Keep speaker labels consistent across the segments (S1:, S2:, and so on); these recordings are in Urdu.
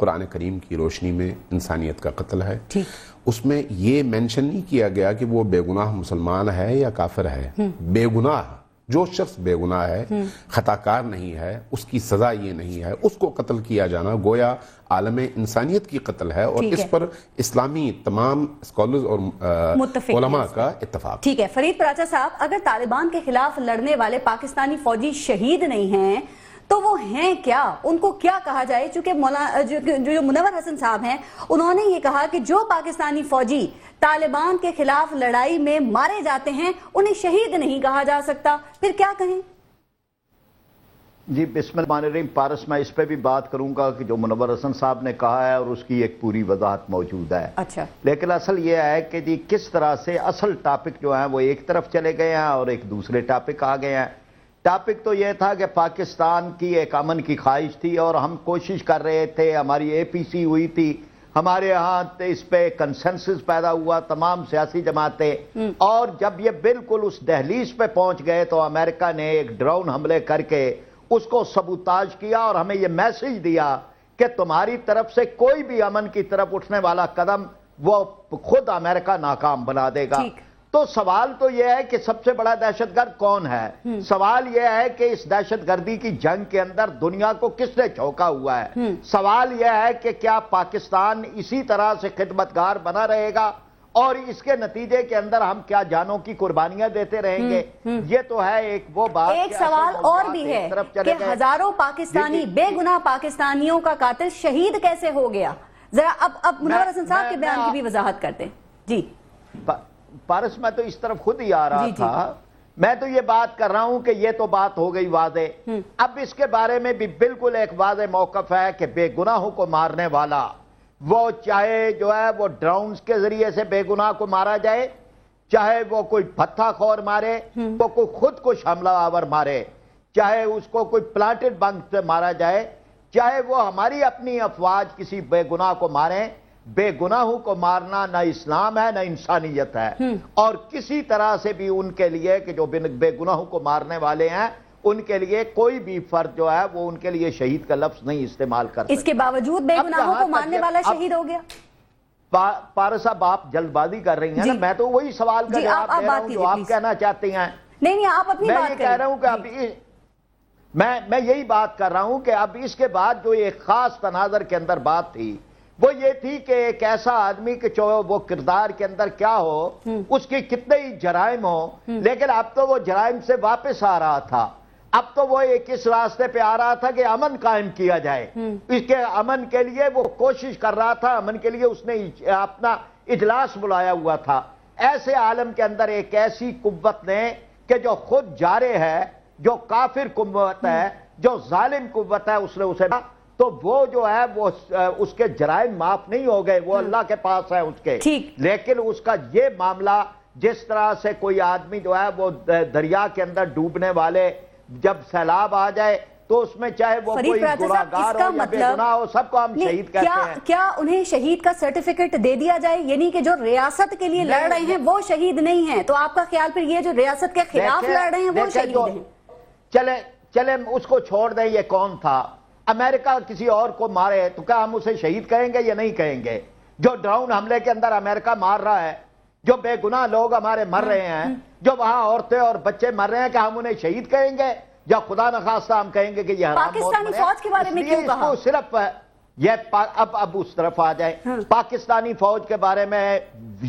S1: قرآن کریم کی روشنی میں انسانیت کا قتل ہے. اس میں یہ مینشن نہیں کیا گیا کہ وہ بے گناہ مسلمان ہے یا کافر ہے. بے گناہ جو شخص بے گناہ ہے, خطا کار نہیں ہے, اس کی سزا یہ نہیں ہے, اس کو قتل کیا جانا گویا عالم انسانیت کی قتل ہے, اور اس پر اسلامی تمام اسکالرز اور علماء کا اتفاق.
S2: ٹھیک ہے فرید پراچا صاحب, اگر طالبان کے خلاف لڑنے والے پاکستانی فوجی شہید نہیں ہیں تو وہ ہیں کیا؟ ان کو کیا کہا جائے؟ چونکہ جو منور حسن صاحب ہیں انہوں نے یہ کہا کہ جو پاکستانی فوجی طالبان کے خلاف لڑائی میں مارے جاتے ہیں انہیں شہید نہیں کہا جا سکتا, پھر کیا کہیں؟
S3: جی بسم اللہ الرحمن الرحیم. پارس میں اس پہ بھی بات کروں گا کہ جو منور حسن صاحب نے کہا ہے اور اس کی ایک پوری وضاحت موجود ہے.
S2: اچھا,
S3: لیکن اصل یہ ہے کہ جی کس طرح سے اصل ٹاپک جو ہیں وہ ایک طرف چلے گئے ہیں اور ایک دوسرے ٹاپک آ گئے ہیں. ٹاپک تو یہ تھا کہ پاکستان کی ایک امن کی خواہش تھی اور ہم کوشش کر رہے تھے, ہماری اے پی سی ہوئی تھی, ہمارے ہاں اس پہ کنسنسس پیدا ہوا تمام سیاسی جماعتیں, اور جب یہ بالکل اس دہلیز پہ پہنچ گئے تو امریکہ نے ایک ڈرون حملے کر کے اس کو سبوتاج کیا اور ہمیں یہ میسج دیا کہ تمہاری طرف سے کوئی بھی امن کی طرف اٹھنے والا قدم وہ خود امریکہ ناکام بنا دے گا. تو سوال تو یہ ہے کہ سب سے بڑا دہشت گرد کون ہے؟ سوال یہ ہے کہ اس دہشت گردی کی جنگ کے اندر دنیا کو کس نے جھونکا ہوا ہے؟ سوال یہ ہے کہ کیا پاکستان اسی طرح سے خدمتگار بنا رہے گا اور اس کے نتیجے کے اندر ہم کیا جانوں کی قربانیاں دیتے رہیں گے؟ یہ تو ہے ایک وہ بات.
S2: ایک سوال اور بھی ہے کہ ہزاروں پاکستانی بے گناہ پاکستانیوں کا قاتل شہید کیسے ہو گیا؟ ذرا اب منور حسن صاحب کے بیان کی بھی وضاحت کرتے ہیں. جی
S3: پارس, میں تو اس طرف خود ہی آ رہا تھا. میں تو یہ بات کر رہا ہوں کہ یہ تو بات ہو گئی واضح. اب اس کے بارے میں بھی بالکل ایک واضح موقف ہے کہ بے گناہوں کو مارنے والا وہ چاہے جو ہے وہ ڈرونز کے ذریعے سے بے گناہ کو مارا جائے, چاہے وہ کوئی پتھا خور مارے, وہ کوئی خود کش حملہ آور مارے, چاہے اس کو کوئی پلانٹڈ بم سے مارا جائے, چاہے وہ ہماری اپنی افواج کسی بے گناہ کو ماریں. بے گناہوں کو مارنا نہ اسلام ہے نہ انسانیت ہے, اور کسی طرح سے بھی ان کے لیے کہ جو بے گناہوں کو مارنے والے ہیں ان کے لیے کوئی بھی فرد جو ہے وہ ان کے لیے شہید کا لفظ نہیں استعمال کر سکتا.
S2: اس کے باوجود بے گناہوں کو مارنے والا شہید ہو گیا.
S3: پارس صاحب آپ جلد بازی کر رہی ہیں نا, میں تو وہی سوال کا جواب دے رہا ہوں جو آپ کہنا چاہتے ہیں.
S2: نہیں آپ اپنی بات
S3: میں یہ کہہ رہا ہوں کہ اب میں یہی بات کر رہا ہوں کہ اب اس کے بعد جو ایک خاص تناظر کے اندر بات تھی وہ یہ تھی کہ ایک ایسا آدمی کہ وہ کردار کے اندر کیا ہو, اس کی کتنے ہی جرائم ہو, لیکن اب تو وہ جرائم سے واپس آ رہا تھا. اب تو وہ ایک اس راستے پہ آ رہا تھا کہ امن قائم کیا جائے. اس کے امن کے لیے وہ کوشش کر رہا تھا, امن کے لیے اس نے اپنا اجلاس بلایا ہوا تھا. ایسے عالم کے اندر ایک ایسی قوت نے کہ جو خود جارے ہے, جو کافر قوت ہے, جو ظالم قوت ہے, اس نے اسے تو وہ جو ہے وہ اس کے جرائم معاف نہیں ہو گئے, وہ اللہ کے پاس ہے اس کے. لیکن اس کا یہ معاملہ جس طرح سے کوئی آدمی جو ہے وہ دریا کے اندر ڈوبنے والے جب سیلاب آ جائے تو اس میں چاہے وہ کوئی گناہگار ہو یا بے گناہ ہو سب کو ہم شہید کہتے ہیں.
S2: کیا انہیں شہید کا سرٹیفکیٹ دے دیا جائے؟ یعنی کہ جو ریاست کے لیے لڑ رہے ہیں وہ شہید نہیں ہیں, تو آپ کا خیال پھر یہ جو ریاست کے خلاف لڑ رہے ہیں وہ شہید ہیں؟
S3: چلے اس کو چھوڑ دیں, یہ کون تھا؟ امریکہ کسی اور کو مارے تو کیا ہم اسے شہید کہیں گے یا نہیں کہیں گے؟ جو ڈرون حملے کے اندر امریکہ مار رہا ہے, جو بے گناہ لوگ ہمارے مر رہے ہیں, جو وہاں عورتیں اور بچے مر رہے ہیں, کہ ہم انہیں شہید کہیں گے یا خدا نخواستہ ہم کہیں گے کہ یہ
S2: پاکستانی فوج کے بارے میں کیوں کہا؟
S3: صرف یہ اب اس طرف آ جائیں. پاکستانی فوج کے بارے میں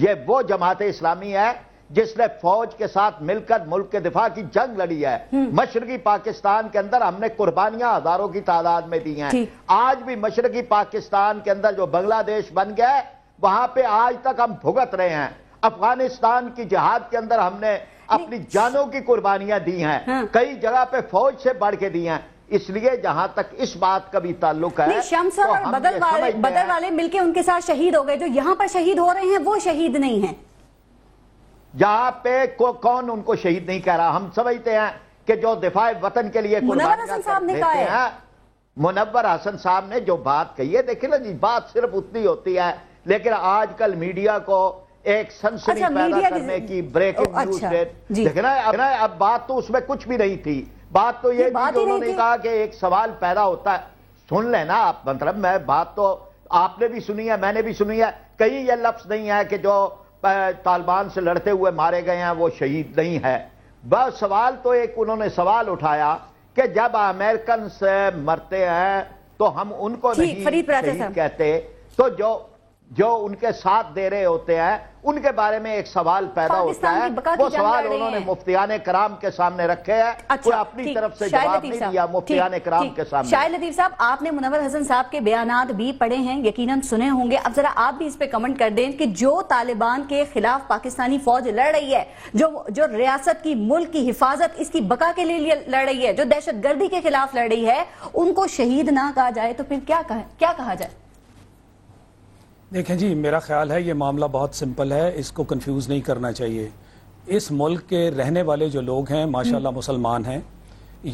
S3: یہ وہ جماعت اسلامی ہے جس نے فوج کے ساتھ مل کر ملک کے دفاع کی جنگ لڑی ہے. مشرقی پاکستان کے اندر ہم نے قربانیاں ہزاروں کی تعداد میں دی ہیں. آج بھی مشرقی پاکستان کے اندر جو بنگلہ دیش بن گیا ہے وہاں پہ آج تک ہم بھگت رہے ہیں. افغانستان کی جہاد کے اندر ہم نے اپنی جانوں کی قربانیاں دی ہیں, کئی جگہ پہ فوج سے بڑھ کے دی ہیں. اس لیے جہاں تک اس بات کا بھی تعلق ہے,
S2: شمس اور بدر والے مل کے ان کے ساتھ شہید ہو گئے, جو یہاں پر شہید ہو رہے ہیں وہ شہید نہیں ہیں.
S3: جہاں پہ کون ان کو شہید نہیں کہہ رہا, ہم سمجھتے ہیں کہ جو دفاع وطن کے لیے
S2: منور حسن صاحب نے کہا ہے.
S3: منور حسن صاحب نے جو بات کہی ہے, دیکھیں نا جی, بات صرف اتنی ہوتی ہے, لیکن آج کل میڈیا کو ایک سنسنی پیدا کرنے کی بریکنگ نیوز دیکھیں نا, اب بات تو اس میں کچھ بھی نہیں تھی. بات تو یہ تھی کہ انہوں نے کہا کہ ایک سوال پیدا ہوتا ہے. سن لینا آپ، مطلب میں بات تو آپ نے بھی سنی ہے، میں نے بھی سنی ہے، کہیں یہ لفظ نہیں ہے کہ جو طالبان سے لڑتے ہوئے مارے گئے ہیں وہ شہید نہیں ہے. بس سوال تو ایک انہوں نے سوال اٹھایا کہ جب امریکن سے مرتے ہیں تو ہم ان کو نہیں شہید کہتے، تو جو ان کے ساتھ دے رہے ہوتے ہیں ان کے بارے میں ایک سوال پیدا ہوتا ہے. وہ سوال انہوں نے مفتیان کرام کے سامنے رکھے ہیں، کوئی اپنی طرف سے جواب نہیں دیا مفتیان کرام کے سامنے.
S2: شاہد لطیف صاحب، آپ نے منور حسن صاحب کے بیانات بھی پڑھے ہیں، یقیناً سنے ہوں گے. اب ذرا آپ بھی اس پہ کمنٹ کر دیں کہ جو طالبان کے خلاف پاکستانی فوج لڑ رہی ہے، جو ریاست کی، ملک کی حفاظت، اس کی بقا کے لیے لڑ رہی ہے، جو دہشت گردی کے خلاف لڑ رہی ہے، ان کو شہید نہ کہا جائے تو پھر کیا کہا جائے؟
S4: دیکھیں جی، میرا خیال ہے یہ معاملہ بہت سمپل ہے، اس کو کنفیوز نہیں کرنا چاہیے. اس ملک کے رہنے والے جو لوگ ہیں ماشاءاللہ مسلمان ہیں.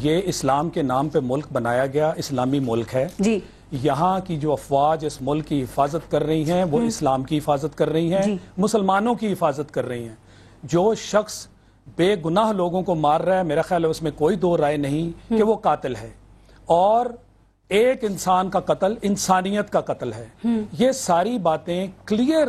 S4: یہ اسلام کے نام پہ ملک بنایا گیا اسلامی ملک ہے.
S2: جی.
S4: یہاں کی جو افواج اس ملک کی حفاظت کر رہی ہیں وہ اسلام کی حفاظت کر رہی ہیں، مسلمانوں کی حفاظت کر رہی ہیں. جو شخص بے گناہ لوگوں کو مار رہا ہے، میرا خیال ہے اس میں کوئی دو رائے نہیں کہ وہ قاتل ہے. اور ایک انسان کا قتل انسانیت کا قتل ہے. یہ ساری باتیں کلیئر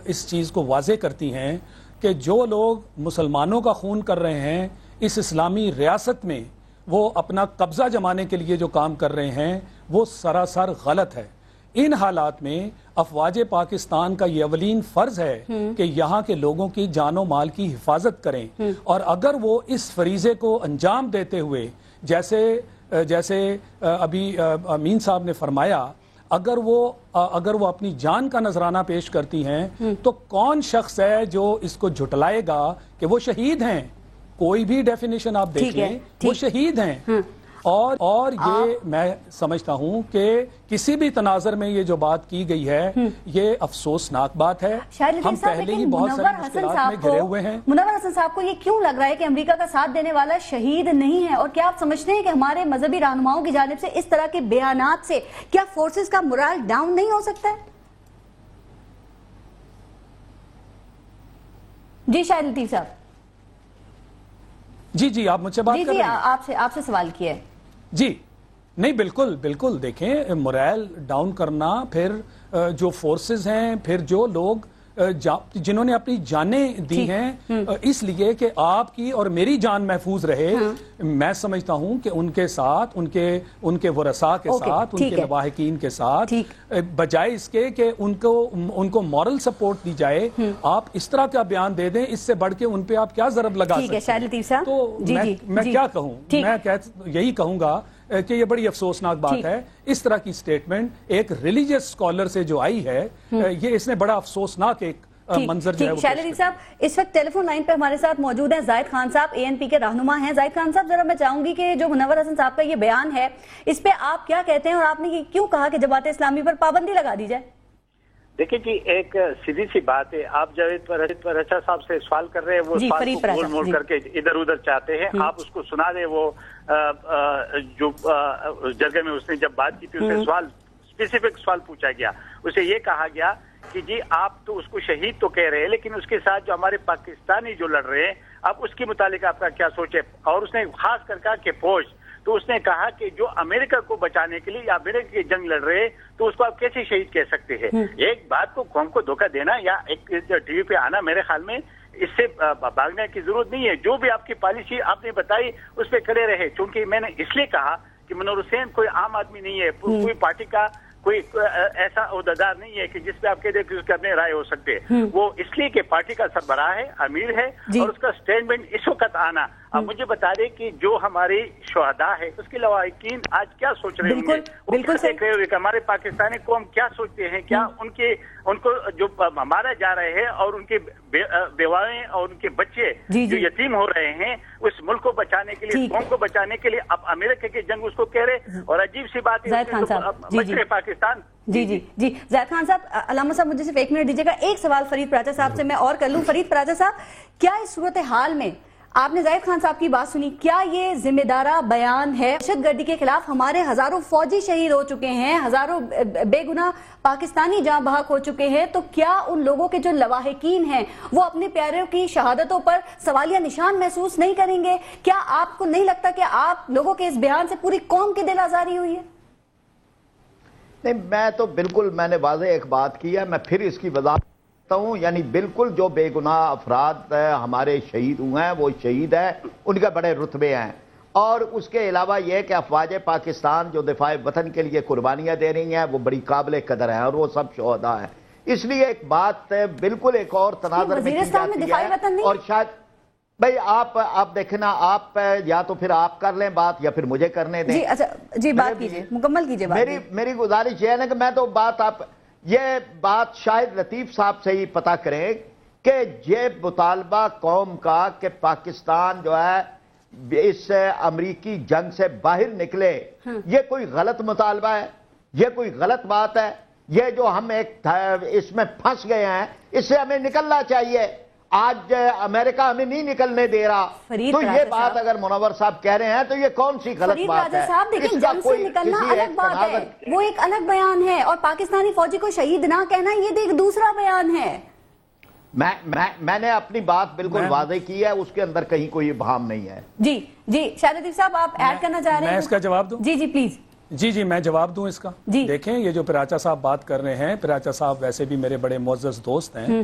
S4: اس چیز کو واضح کرتی ہیں کہ جو لوگ مسلمانوں کا خون کر رہے ہیں اس اسلامی ریاست میں، وہ اپنا قبضہ جمانے کے لیے جو کام کر رہے ہیں وہ سراسر غلط ہے. ان حالات میں افواج پاکستان کا یہ اولین فرض ہے کہ یہاں کے لوگوں کی جان و مال کی حفاظت کریں. اور اگر وہ اس فریضے کو انجام دیتے ہوئے جیسے ابھی امین صاحب نے فرمایا، اگر وہ اپنی جان کا نذرانہ پیش کرتی ہیں تو کون شخص ہے جو اس کو جھٹلائے گا کہ وہ شہید ہیں؟ کوئی بھی ڈیفینیشن آپ دیکھ لیں، وہ شہید ہیں. اور یہ میں سمجھتا ہوں کہ کسی بھی تناظر میں یہ جو بات کی گئی ہے یہ افسوسناک بات ہے. ہم پہلے ہی بہت ساری مشکلات میں گھرے ہوئے ہیں.
S2: منور حسن صاحب کو یہ کیوں لگ رہا ہے کہ امریکہ کا ساتھ دینے والا شہید نہیں ہے؟ اور کیا آپ سمجھتے ہیں کہ ہمارے مذہبی رہنماؤں کی جانب سے اس طرح کے بیانات سے کیا فورسز کا مورال ڈاؤن نہیں ہو سکتا ہے؟ جی شاہد لطیف صاحب.
S4: جی آپ مجھ سے بات کر رہے ہیں؟
S2: آپ سے سوال کیا ہے.
S4: جی نہیں، بالکل دیکھیں، موریل ڈاؤن کرنا، پھر جو فورسز ہیں، پھر جو لوگ جنہوں نے اپنی جانیں دی ہیں اس لیے کہ آپ کی اور میری جان محفوظ رہے، میں سمجھتا ہوں کہ ان کے ساتھ، ان کے ورثاء کے ساتھ، ان کے لواحقین کے ساتھ، بجائے اس کے کہ ان کو مورل سپورٹ دی جائے، آپ اس طرح کا بیان دے دیں، اس سے بڑھ کے ان پہ آپ کیا ضرب لگا سکتے ہیں؟ تو میں کیا کہوں؟ میں یہی کہوں گا کہ یہ بڑی افسوسناک بات ہے. اس طرح کی سٹیٹمنٹ ایک ریلیجیس اسکالر سے جو آئی ہے، یہ اس نے بڑا افسوسناک ایک منظر جو ہے.
S2: شاہد لطیف صاحب اس وقت ٹیلی فون لائن پہ ہمارے ساتھ موجود ہیں زاہد خان صاحب، ANP کے رہنما ہیں. زاہد خان صاحب، ذرا میں چاہوں گی کہ جو منور حسن صاحب کا یہ بیان ہے اس پہ آپ کیا کہتے ہیں، اور آپ نے یہ کیوں کہا کہ جماعت اسلامی پر پابندی لگا دی جائے؟
S5: دیکھیں جی، ایک سیدھی سی بات ہے، آپ جاوید رچا صاحب سے سوال کر رہے ہیں، وہ سوال کو گول مول کر کے ادھر ادھر چاہتے ہیں. آپ اس کو سنا دیں. وہ جو جگہ میں اس نے جب بات کی تھی اسے سوال اسپیسیفک سوال پوچھا گیا، اسے یہ کہا گیا کہ جی آپ تو اس کو شہید تو کہہ رہے ہیں، لیکن اس کے ساتھ جو ہمارے پاکستانی جو لڑ رہے ہیں، اب اس کے متعلق آپ کا کیا سوچ ہے؟ اور اس نے خاص کر کہا کہ فوج، تو اس نے کہا کہ جو امریکہ کو بچانے کے لیے یا امریکہ کی جنگ لڑ رہے ہیں تو اس کو آپ کیسے شہید کہہ سکتے ہیں؟ ایک بات کو قوم کو دھوکہ دینا یا ایک ٹی وی پہ آنا، میرے خیال میں اس سے بھاگنے کی ضرورت نہیں ہے. جو بھی آپ کی پالیسی آپ نے بتائی اس پہ کھڑے رہے. چونکہ میں نے اس لیے کہا کہ منور حسین کوئی عام آدمی نہیں ہے، کوئی پارٹی کا کوئی ایسا عہدیدار نہیں ہے کہ جس پہ آپ کہہ دیں کہ اس کے اپنے رائے ہو سکتے. وہ اس لیے کہ پارٹی کا سربراہ ہے، امیر ہے، اور اس کا سٹیٹمنٹ اس وقت آنا. اب مجھے بتا دیں کہ جو ہمارے شہداء ہے اس کے لواحقین آج کیا سوچ رہے ہوں گے، بالکل دیکھ رہے ہوئے کہ ہمارے پاکستانی قوم کیا سوچتے ہیں، کیا ان کو جو مارا جا رہے ہیں اور ان کے بیوائیں اور ان کے بچے جو یتیم ہو رہے ہیں، اس ملک کو بچانے کے لیے، قوم کو بچانے کے لیے اب امریکہ کی جنگ اس کو کہہ رہے. اور عجیب سی بات ہے بچ رہے پاکستان.
S2: جی زاہد خان صاحب، علامہ صاحب مجھے صرف 1 منٹ دیجیے گا. ایک سوال فرید پراچا صاحب سے میں اور کر لوں. فرید پراچا صاحب، کیا اس صورتحال میں آپ نے زاہد خان صاحب کی بات سنی، کیا یہ ذمہ دارہ بیان ہے؟ دہشت گردی کے خلاف ہمارے ہزاروں فوجی شہید ہو چکے ہیں، ہزاروں بے گناہ پاکستانی جاں بحق ہو چکے ہیں، تو کیا ان لوگوں کے جو لواحقین ہیں وہ اپنے پیاروں کی شہادتوں پر سوالیہ نشان محسوس نہیں کریں گے؟ کیا آپ کو نہیں لگتا کہ آپ لوگوں کے اس بیان سے پوری قوم کی دل آزاری ہوئی ہے؟
S3: نہیں، میں تو بالکل میں نے واضح ایک بات کی ہے، میں پھر اس کی وضاحت کرتا ہوں. یعنی بالکل جو بے گناہ افراد ہمارے شہید ہوئے ہیں وہ شہید ہیں، ان کے بڑے رتبے ہیں. اور اس کے علاوہ یہ کہ افواج پاکستان جو دفاع وطن کے لیے قربانیاں دے رہی ہیں وہ بڑی قابل قدر ہیں اور وہ سب شہداء ہیں. اس لیے ایک بات بالکل ایک اور تناظر میں کی جاتی ہے. اور شاید بھائی آپ دیکھنا، آپ یا تو پھر آپ کر لیں بات یا پھر مجھے کرنے دیں.
S2: جی اچھا، جی بات کیجئے، مکمل کیجئے بات.
S3: میری گزارش یہ ہے نا کہ میں تو یہ بات شاہد لطیف صاحب سے ہی پتہ کریں کہ یہ مطالبہ قوم کا کہ پاکستان جو ہے اس امریکی جنگ سے باہر نکلے، یہ کوئی غلط مطالبہ ہے، یہ کوئی غلط بات ہے. یہ جو ہم ایک اس میں پھنس گئے ہیں، اس سے ہمیں نکلنا چاہیے. آج امریکہ ہمیں نہیں نکلنے دے رہا، تو یہ بات اگر منور صاحب کہہ رہے ہیں تو یہ کون سی غلط بات ہے؟
S2: صاحب دیکھیں، جنگ سے نکلنا الگ بات ہے، وہ ایک الگ بیان ہے، اور پاکستانی فوجی کو شہید نہ کہنا یہ ایک دوسرا بیان ہے.
S3: میں نے اپنی بات بالکل واضح کی ہے، اس کے اندر کہیں کوئی ابہام نہیں ہے.
S2: جی شاہد لطیف صاحب آپ ایڈ کرنا چاہ رہے ہیں؟
S4: میں اس کا جواب دوں؟
S2: جی پلیز.
S4: جی میں جواب دوں اس کا. دیکھیں، یہ جو پراچا صاحب بات کر رہے ہیں، پراچا صاحب ویسے بھی میرے بڑے معزز دوست ہیں.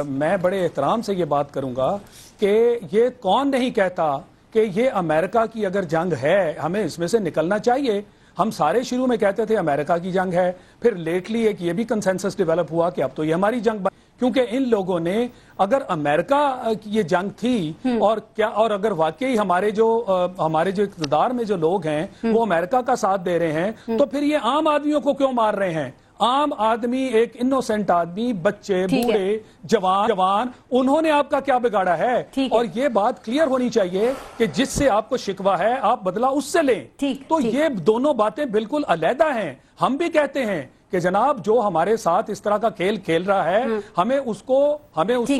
S4: میں بڑے احترام سے یہ بات کروں گا کہ یہ کون نہیں کہتا کہ یہ امریکہ کی اگر جنگ ہے ہمیں اس میں سے نکلنا چاہیے. ہم سارے شروع میں کہتے تھے امریکہ کی جنگ ہے، پھر لیٹلی ایک یہ بھی کنسنسس ڈیولپ ہوا کہ اب تو یہ ہماری جنگ کیونکہ ان لوگوں نے اگر امریکہ کی یہ جنگ تھی اور اگر واقعی ہمارے جو اقتدار میں جو لوگ ہیں وہ امریکہ کا ساتھ دے رہے ہیں تو پھر یہ عام آدمیوں کو کیوں مار رہے ہیں؟ عام آدمی، ایک انوسنٹ آدمی، بچے، بوڑھے، جوان، انہوں نے آپ کا کیا بگاڑا ہے؟ اور یہ بات کلیئر ہونی چاہیے کہ جس سے آپ کو شکوہ ہے آپ بدلہ اس سے لیں. تو یہ دونوں باتیں بالکل علیحدہ ہیں. ہم بھی کہتے ہیں کہ جناب جو ہمارے ساتھ اس طرح کا کھیل کھیل رہا ہے ہمیں اس کو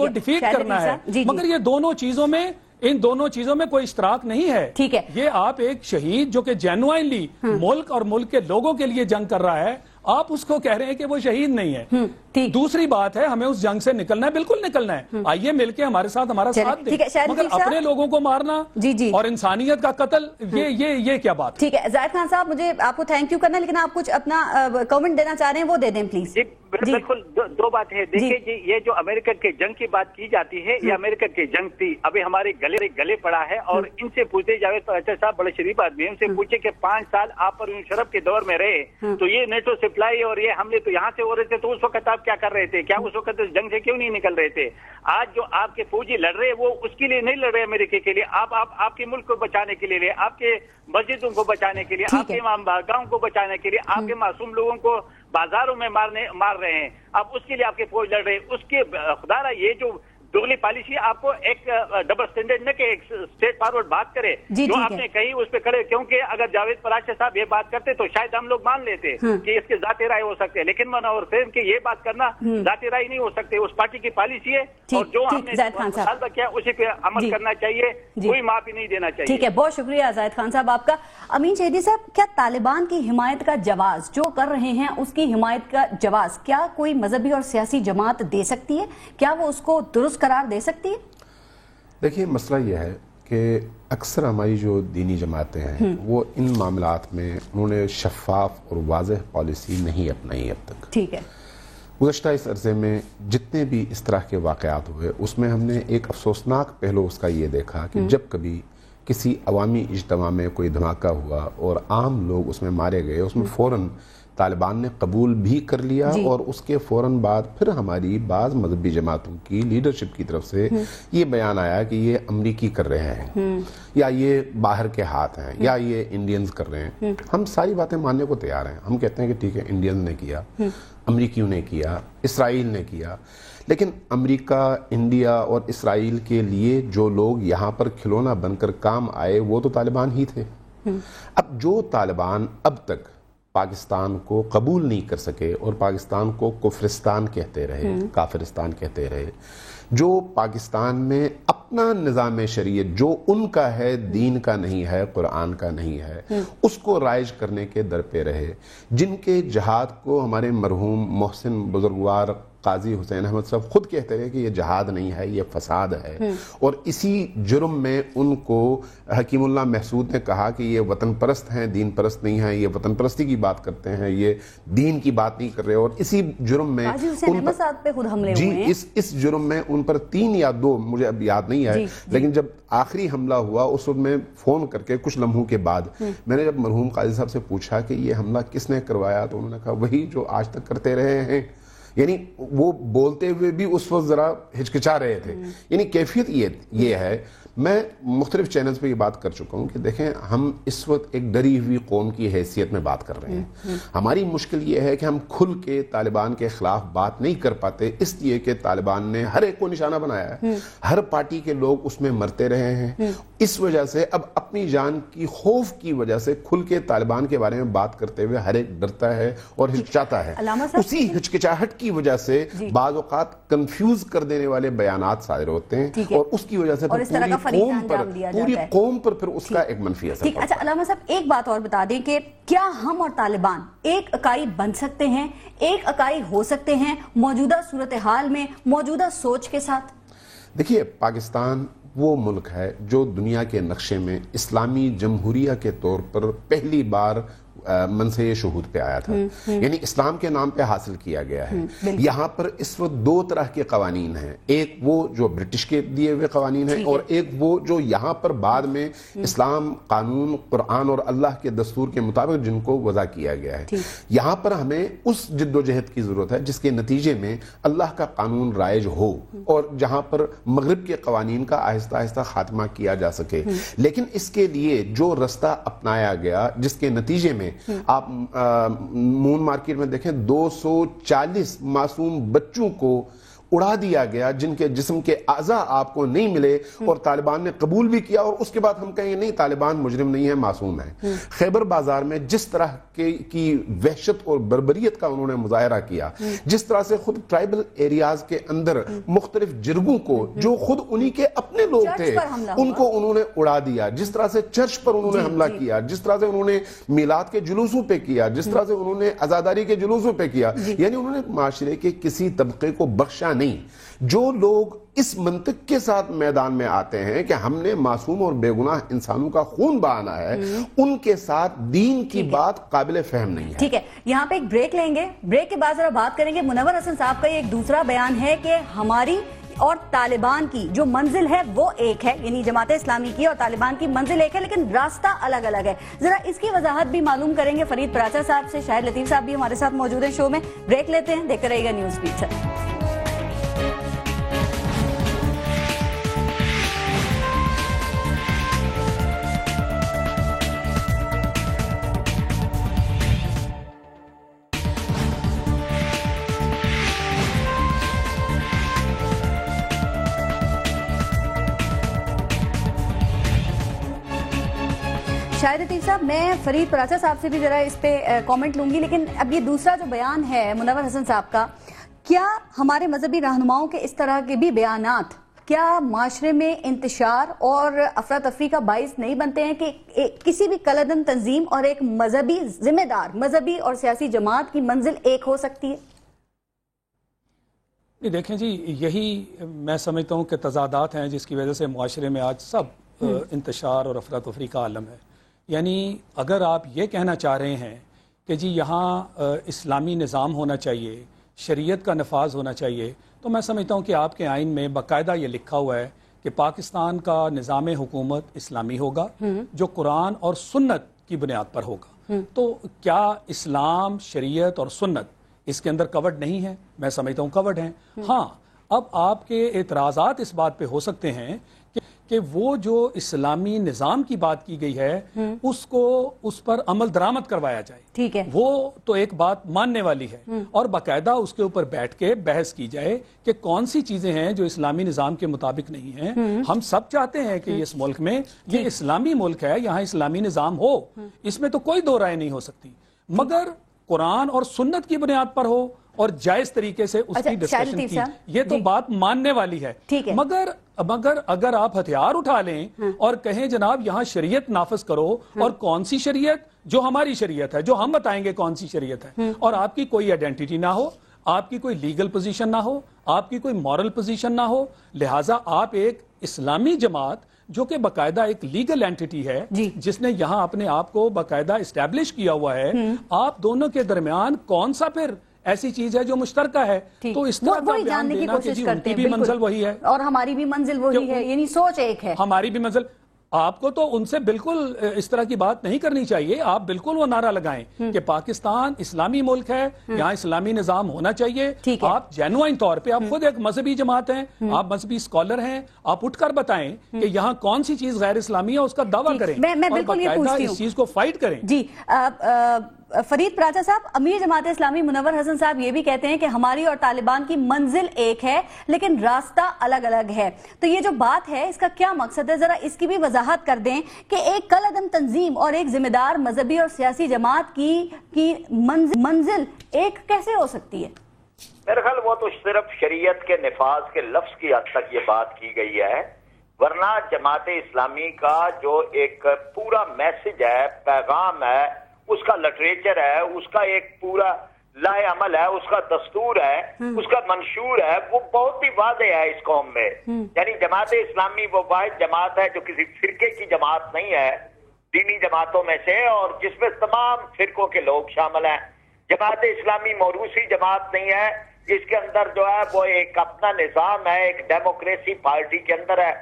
S4: ڈیفیٹ کرنا ہے، مگر یہ دونوں چیزوں میں ان دونوں چیزوں میں کوئی اشتراک نہیں ہے. یہ آپ ایک شہید جو کہ جینوائنلی ملک اور ملک کے لوگوں کے لیے جنگ کر رہا ہے، آپ اس کو کہہ رہے ہیں کہ وہ شہید نہیں ہے. دوسری بات ہے ہمیں اس جنگ سے نکلنا ہے، بالکل نکلنا ہے. آئیے مل کے ہمارے ساتھ ہمارا ساتھ دیں، مگر اپنے لوگوں کو مارنا اور انسانیت کا قتل، یہ کیا بات؟
S2: ٹھیک ہے زاہد خان صاحب، مجھے آپ کو تھینک یو کرنا، لیکن آپ کچھ اپنا کامنٹ دینا چاہ رہے ہیں وہ دے دیں پلیز.
S5: بالکل دو باتیں ہیں. دیکھیے جی، یہ جو امریکہ کے جنگ کی بات کی جاتی ہے یہ امریکہ کی جنگ تھی، ابھی ہمارے گلے پڑا ہے. اور ان سے پوچھتے، جاوید پراچا صاحب بڑے شریف آدمی ہیں، ان سے پوچھے کہ 5 سال آپ پروین مشرف کے دور میں رہے تو یہ نیٹو سپلائی اور یہ حملے تو یہاں سے ہو رہے تھے، تو اس وقت آپ کیا کر رہے تھے؟ کیا اس وقت جنگ سے کیوں نہیں نکل رہے تھے؟ آج جو آپ کے فوجی لڑ رہے وہ اس کے لیے نہیں لڑ رہے امریکہ کے لیے، آپ کے ملک کو بچانے کے لیے، آپ کے مسجدوں کو بچانے کے لیے، آپ کے گاؤں کو بچانے کے لیے، آپ کے معصوم لوگوں کو بازاروں میں مار رہے ہیں. اب اس کے لیے آپ کے فوج لڑ رہے ہیں. اس کے خدا رہا یہ جو دوگلی پالیسی آپ کو ایک ڈبل سٹینڈرڈ نہ کہ ایک اسٹیٹ فارورڈ بات کرے جو آپ نے کہی اس پہ کرے. کیونکہ اگر جاوید پراچا صاحب یہ بات کرتے تو شاید ہم لوگ مان لیتے کہ اس کے ذاتی رائے ہو سکتے ہیں، لیکن منور فہم کہ یہ بات کرنا ذاتی رائے نہیں ہو سکتے. اس پارٹی کی پالیسی ہے اور جو ہم نے مطالبہ کیا اسی پہ عمل کرنا چاہیے، کوئی معافی نہیں دینا چاہیے.
S2: ٹھیک ہے، بہت شکریہ زاہد خان صاحب آپ کا. امین شہیدی صاحب، کیا طالبان کی حمایت کا جواز جو کر رہے ہیں اس کی حمایت کا جواز کیا کوئی مذہبی اور سیاسی جماعت دے سکتی ہے؟ کیا وہ اس کو درست قرار دے سکتی ہے؟
S1: دیکھیے، مسئلہ یہ ہے کہ اکثر ہماری جو دینی جماعتیں ہیں وہ ان معاملات میں انہوں نے شفاف اور واضح پالیسی نہیں اپنائی اب تک.
S2: ٹھیک ہے.
S1: گزشتہ اس عرصے میں جتنے بھی اس طرح کے واقعات ہوئے اس میں ہم نے ایک افسوسناک پہلو اس کا یہ دیکھا کہ جب کبھی کسی عوامی اجتماع میں کوئی دھماکہ ہوا اور عام لوگ اس میں مارے گئے، اس میں فوراً طالبان نے قبول بھی کر لیا اور اس کے فوراً بعد پھر ہماری بعض مذہبی جماعتوں کی لیڈرشپ کی طرف سے یہ بیان آیا کہ یہ امریکی کر رہے ہیں یا یہ باہر کے ہاتھ ہیں یا یہ انڈینز کر رہے ہیں. ہم ساری باتیں ماننے کو تیار ہیں. ہم کہتے ہیں کہ ٹھیک ہے، انڈینز نے کیا، امریکیوں نے کیا، اسرائیل نے کیا، لیکن امریکہ، انڈیا اور اسرائیل کے لیے جو لوگ یہاں پر کھلونا بن کر کام آئے وہ تو طالبان ہی تھے. اب جو طالبان اب تک پاکستان کو قبول نہیں کر سکے اور پاکستان کو کفرستان کہتے رہے، کافرستان کہتے رہے، جو پاکستان میں اپنا نظام شریعت جو ان کا ہے، دین کا نہیں ہے، قرآن کا نہیں ہے، اس کو رائج کرنے کے در پہ رہے، جن کے جہاد کو ہمارے مرحوم محسن بزرگوار قاضی حسین احمد صاحب خود کہتے ہیں کہ یہ جہاد نہیں ہے، یہ فساد ہے، اور اسی جرم میں ان کو حکیم اللہ محسود نے کہا کہ یہ وطن پرست ہیں، دین پرست نہیں ہیں، یہ وطن پرستی کی بات کرتے ہیں، یہ دین کی بات نہیں کر رہے، اور اسی جرم میں اس جرم میں ان پر 3 یا 2 مجھے اب یاد نہیں ہے، لیکن جب آخری حملہ ہوا اس وقت میں فون کر کے کچھ لمحوں کے بعد میں نے جب مرحوم قاضی صاحب سے پوچھا کہ یہ حملہ کس نے کروایا، تو انہوں نے کہا وہی جو آج تک کرتے رہے ہیں. یعنی وہ بولتے ہوئے بھی اس وقت ذرا ہچکچا رہے تھے. یعنی کیفیت یہ ہے. میں مختلف چینلز پہ یہ بات کر چکا ہوں کہ دیکھیں ہم اس وقت ایک ڈری ہوئی قوم کی حیثیت میں بات کر رہے ہیں. ہماری مشکل یہ ہے کہ ہم کھل کے طالبان کے خلاف بات نہیں کر پاتے، اس لیے کہ طالبان نے ہر ایک کو نشانہ بنایا ہے، ہر پارٹی کے لوگ اس میں مرتے رہے ہیں. اس وجہ سے اب اپنی جان کی خوف کی وجہ سے کھل کے طالبان کے بارے میں بات کرتے ہوئے ہر ایک ڈرتا ہے اور ہچکچاتا ہے. اسی ہچکچاہٹ کی وجہ سے بعض اوقات کنفیوز کر دینے والے بیانات صادر ہوتے ہیں، اور اس کی وجہ سے پوری قوم پر پھر اس کا ایک منفی اثر پڑتا ہے.
S2: اچھا علامہ صاحب ایک بات اور بتا دیں کہ کیا ہم اور طالبان ایک اکائی بن سکتے ہیں، ایک اکائی ہو سکتے ہیں موجودہ صورتحال میں، موجودہ سوچ کے ساتھ؟
S1: دیکھیے پاکستان وہ ملک ہے جو دنیا کے نقشے میں اسلامی جمہوریہ کے طور پر پہلی بار منصب شہود پہ آیا تھا، یعنی اسلام کے نام پہ حاصل کیا گیا ہے. یہاں پر اس وقت 2 طرح کے قوانین ہیں، ایک وہ جو برٹش کے دیے ہوئے قوانین ہیں، اور ایک وہ جو یہاں پر بعد میں اسلام، قانون، قرآن اور اللہ کے دستور کے مطابق جن کو وضع کیا گیا ہے. یہاں پر ہمیں اس جد و جہد کی ضرورت ہے جس کے نتیجے میں اللہ کا قانون رائج ہو، اور جہاں پر مغرب کے قوانین کا آہستہ آہستہ خاتمہ کیا جا سکے. لیکن اس کے لیے جو رستہ اپنایا گیا جس کے نتیجے میں آپ مون مارکیٹ میں دیکھیں 240 معصوم بچوں کو اڑا دیا گیا جن کے جسم کے اعضاء آپ کو نہیں ملے، اور طالبان نے قبول بھی کیا، اور اس کے بعد ہم کہیں نہیں طالبان مجرم نہیں ہے، معصوم ہے. خیبر بازار میں جس طرح کی وحشت اور بربریت کا انہوں نے مظاہرہ کیا، جس طرح سے خود ٹرائبل ایریاز کے اندر مختلف جرگوں کو جو خود انہی کے اپنے لوگ تھے ان کو انہوں نے اڑا دیا، جس طرح سے چرچ پر انہوں نے حملہ کیا، جس طرح سے انہوں نے میلاد کے جلوسوں پہ کیا، جس طرح سے انہوں نے عزاداری کے جلوسوں پہ کیا. یعنی انہوں نے معاشرے کے کسی طبقے کو بخشا نہیں. جو لوگ اس منطق کے ساتھ میدان میں آتے ہیں کہ ہم نے معصوم اور بے گناہ انسانوں کا خون بہانا ہے، ان کے ساتھ دین کی بات قابل فہم نہیں ہے.
S2: ٹھیک ہے، یہاں پہ ایک بریک لیں گے، بریک کے بعد ذرا بات کریں گے. منور حسن صاحب کا یہ ایک دوسرا بیان ہے کہ ہماری اور طالبان کی جو منزل ہے وہ ایک ہے، یعنی جماعت اسلامی کی اور طالبان کی منزل ایک ہے لیکن راستہ الگ الگ ہے. ذرا اس کی وضاحت بھی معلوم کریں گے فرید پراچا صاحب سے. شاہد لطیف صاحب بھی ہمارے ساتھ موجود ہیں شو میں. بریک لیتے ہیں، دیکھتے رہیے گا نیوز بیٹ سے. شاہد لطیف صاحب، میں فرید پراچا صاحب سے بھی ذرا اس پہ کامنٹ لوں گی، لیکن اب یہ دوسرا جو بیان ہے منور حسن صاحب کا، کیا ہمارے مذہبی رہنماؤں کے اس طرح کے بھی بیانات کیا معاشرے میں انتشار اور افراتفری کا باعث نہیں بنتے ہیں کہ کسی بھی کلعدم تنظیم اور ایک مذہبی ذمہ دار مذہبی اور سیاسی جماعت کی منزل ایک ہو سکتی ہے؟
S4: دیکھیں جی، یہی میں سمجھتا ہوں کہ تضادات ہیں جس کی وجہ سے معاشرے میں آج سب انتشار اور افراتفری کا عالم ہے. یعنی اگر آپ یہ کہنا چاہ رہے ہیں کہ جی یہاں اسلامی نظام ہونا چاہیے، شریعت کا نفاذ ہونا چاہیے، تو میں سمجھتا ہوں کہ آپ کے آئین میں باقاعدہ یہ لکھا ہوا ہے کہ پاکستان کا نظام حکومت اسلامی ہوگا جو قرآن اور سنت کی بنیاد پر ہوگا. تو کیا اسلام، شریعت اور سنت اس کے اندر کورڈ نہیں ہے؟ میں سمجھتا ہوں کورڈ ہیں. ہاں، اب آپ کے اعتراضات اس بات پہ ہو سکتے ہیں کہ وہ جو اسلامی نظام کی بات کی گئی ہے اس پر عمل درآمد کروایا جائے.
S2: ٹھیک ہے،
S4: وہ تو ایک بات ماننے والی ہے، اور باقاعدہ اس کے اوپر بیٹھ کے بحث کی جائے کہ کون سی چیزیں ہیں جو اسلامی نظام کے مطابق نہیں ہیں. ہم سب چاہتے ہیں کہ اس ملک میں یہ اسلامی ملک ہے، یہاں اسلامی نظام ہو، اس میں تو کوئی دو رائے نہیں ہو سکتی، مگر قرآن اور سنت کی بنیاد پر ہو اور جائز طریقے سے اس کی ڈسکشن کی. یہ تو بات ماننے والی ہے. مگر اگر آپ ہتھیار اٹھا لیں اور کہیں جناب یہاں شریعت نافذ کرو، اور کون سی شریعت؟ جو ہماری شریعت ہے، جو ہم بتائیں گے کون سی شریعت ہے، اور آپ کی کوئی آئیڈینٹی نہ ہو، آپ کی کوئی لیگل پوزیشن نہ ہو، آپ کی کوئی مورل پوزیشن نہ ہو، لہٰذا آپ ایک اسلامی جماعت جو کہ باقاعدہ ایک لیگل اینٹی ہے جس نے یہاں اپنے آپ کو باقاعدہ اسٹیبلش کیا ہوا ہے، آپ دونوں کے درمیان کون سا پھر ایسی چیز ہے جو مشترکہ ہے؟ تو اس طرح کا بیان دینا کہ جی ان کی بھی منزل وہی ہے
S2: اور ہماری بھی منزل وہی ہے، یعنی سوچ ایک ہے،
S4: ہماری بھی منزل، آپ کو تو ان سے بالکل اس طرح کی بات نہیں کرنی چاہیے. آپ بالکل وہ نعرہ لگائیں کہ پاکستان اسلامی ملک ہے، یہاں اسلامی نظام ہونا چاہیے. آپ جینوائن طور پہ، آپ خود ایک مذہبی جماعت ہیں، آپ مذہبی اسکالر ہیں، آپ اٹھ کر بتائیں کہ یہاں کون سی چیز غیر اسلامی ہے، اس کا دعویٰ کریں اور باقاعدہ اس چیز کو فائٹ کریں.
S2: جی فرید پراچا صاحب، امیر جماعت اسلامی منور حسن صاحب یہ بھی کہتے ہیں کہ ہماری اور طالبان کی منزل ایک ہے لیکن راستہ الگ الگ ہے. تو یہ جو بات ہے اس کا کیا مقصد ہے؟ ذرا اس کی بھی وضاحت کر دیں کہ ایک کالعدم تنظیم اور ایک ذمہ دار مذہبی اور سیاسی جماعت کی منزل ایک کیسے ہو سکتی ہے؟
S3: میرے خیال وہ تو صرف شریعت کے نفاذ کے لفظ کی حد تک یہ بات کی گئی ہے، ورنہ جماعت اسلامی کا جو ایک پورا میسج ہے، پیغام ہے، اس کا لٹریچر ہے، اس کا ایک پورا لاہ عمل ہے، اس کا دستور ہے، اس کا منشور ہے، وہ بہت ہی واضح ہے اس قوم میں. یعنی جماعت اسلامی وہ واحد جماعت ہے جو کسی فرقے کی جماعت نہیں ہے دینی جماعتوں میں سے، اور جس میں تمام فرقوں کے لوگ شامل ہیں. جماعت اسلامی موروثی جماعت نہیں ہے، اس کے اندر جو ہے وہ ایک اپنا نظام ہے، ایک ڈیموکریسی پارٹی کے اندر ہے.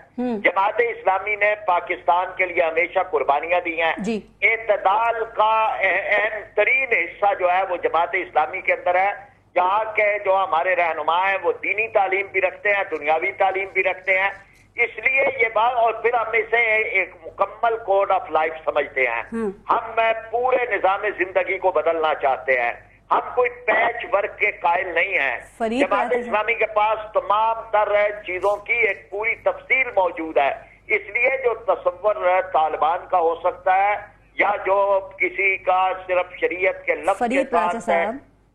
S3: جماعت اسلامی نے پاکستان کے لیے ہمیشہ قربانیاں دی ہیں. اعتدال کا اہم ترین حصہ جو ہے وہ جماعت اسلامی کے اندر ہے. یہاں کے جو ہمارے رہنما ہیں وہ دینی تعلیم بھی رکھتے ہیں، دنیاوی تعلیم بھی رکھتے ہیں. اس لیے یہ بات، اور پھر ہم اسے ایک مکمل کوڈ آف لائف سمجھتے ہیں. ہم پورے نظام زندگی کو بدلنا چاہتے ہیں، ہم کوئی پیچ ورک کے قائل نہیں ہیں. جماعت اسلامی کے پاس تمام تر چیزوں کی ایک پوری تفصیل موجود ہے. اس لیے جو تصور طالبان کا ہو سکتا ہے یا جو کسی کا صرف شریعت کے لفظ کے ساتھ ہے،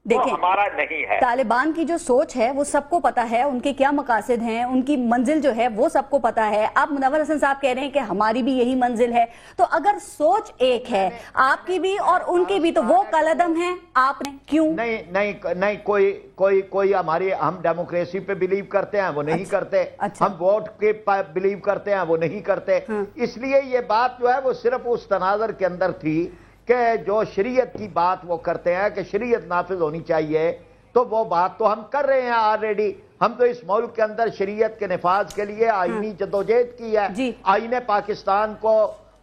S2: دیکھیں
S3: ہمارا نہیں ہے.
S2: طالبان کی جو سوچ ہے وہ سب کو پتا ہے، ان کے کیا مقاصد ہیں، ان کی منزل جو ہے وہ سب کو پتا ہے. آپ منور حسن صاحب کہہ رہے ہیں کہ ہماری بھی یہی منزل ہے، تو اگر سوچ ایک ہے آپ کی بھی اور ان کی بھی، تو وہ کالعدم ہیں. آپ نے کیوں
S3: نہیں کوئی ہماری، ہم ڈیموکریسی پہ بلیو کرتے ہیں وہ نہیں کرتے، ہم ووٹ کے بلیو کرتے ہیں وہ نہیں کرتے. اس لیے یہ بات جو ہے وہ صرف اس تناظر کے اندر تھی کہ جو شریعت کی بات وہ کرتے ہیں کہ شریعت نافذ ہونی چاہیے، تو وہ بات تو ہم کر رہے ہیں آلریڈی. ہم تو اس ملک کے اندر شریعت کے نفاذ کے لیے آئینی جدوجہد کی ہے. آئین پاکستان کو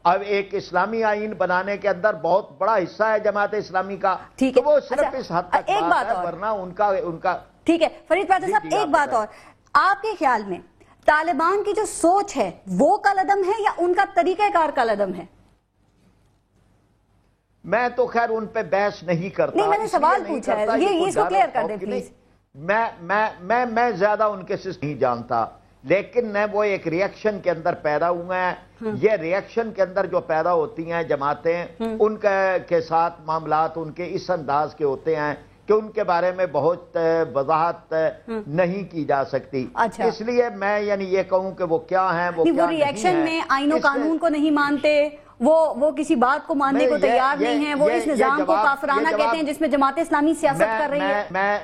S3: اب ایک اسلامی آئین بنانے کے اندر بہت بڑا حصہ ہے جماعت اسلامی کا. تو وہ صرف اس حد تک بات ہے، ورنہ ان کا
S2: ٹھیک ہے. فرید پراچا صاحب ایک بات اور، آپ کے خیال میں طالبان کی جو سوچ ہے وہ کالعدم ہے یا ان کا طریقہ کار کالعدم ہے؟
S3: میں تو خیر ان پہ بحث نہیں کرتا.
S2: نہیں، میں نے سوال پوچھا ہے، یہ اس کو کلیئر کر دیں پلیز.
S3: میں زیادہ ان کے سسٹم نہیں جانتا، لیکن وہ ایک ریئیکشن کے اندر پیدا ہوئے ہیں. یہ ریئیکشن کے اندر جو پیدا ہوتی ہیں جماعتیں، ان کے ساتھ معاملات ان کے اس انداز کے ہوتے ہیں کہ ان کے بارے میں بہت وضاحت نہیں کی جا سکتی. اس لیے میں یعنی یہ کہوں کہ وہ کیا ہیں، وہ
S2: ریئیکشن میں آئین و قانون کو نہیں مانتے، وہ کسی بات کو ماننے کو تیار نہیں ہیں، وہ اس نظام کو کافرانہ کہتے ہیں جس میں جماعت اسلامی سیاست کر رہی ہے.